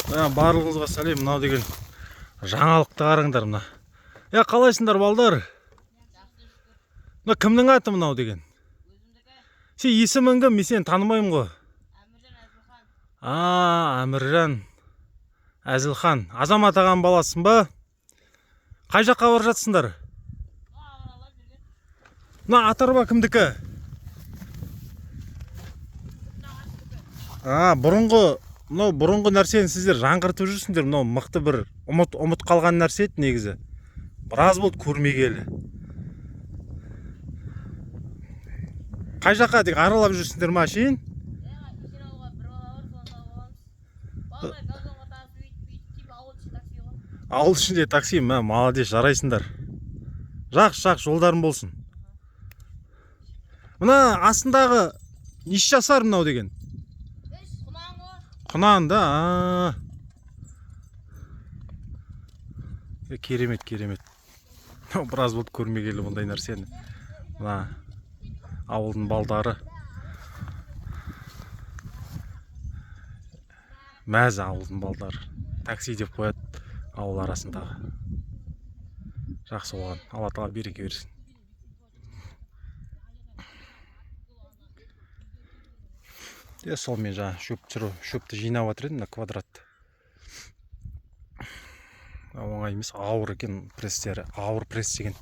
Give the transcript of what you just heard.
Барлығыңызға сәлем. Мынау деген жаңалықты қараңдар мына. Қалайсыңдар балдар? Мына кімнің аты мынау деген? Сен есімің кім? Мен сені танымаймын ғой. Әміржан Әзілхан. Азамат ағаның баласың ба? Қай жаққа барып жатсыңдар? Мына ат-арба кімдікі? Бұрынғы нәрсені сіздер жаңғыртып жүрсіңдер. Мынау мықты бір ұмыт қалған нәрсе еді негізі. Біраз болды көрмегелі. Қай жаққа тек аралап жүрсіңдер ма шейін? Ауыл ішінде такси ма? Молодец, жарайсыңдар. Жақсы жолдарың болсын. Мына астындағы неше жасар мынау деген? Құнан да. Керемет. Біраз болды көрмегелі бұндай нәрсені. Мына ауылдың балдары. Мәз ауылдың балдары. Такси деп қояды ауыл арасындағы. Жақсы болған. Алла тағала береке берсін. Сол мен жаңа шөпті жинап жатыр едім, мына квадратты. Оңай емес, ауыр екен пресстері, ауыр пресс деген.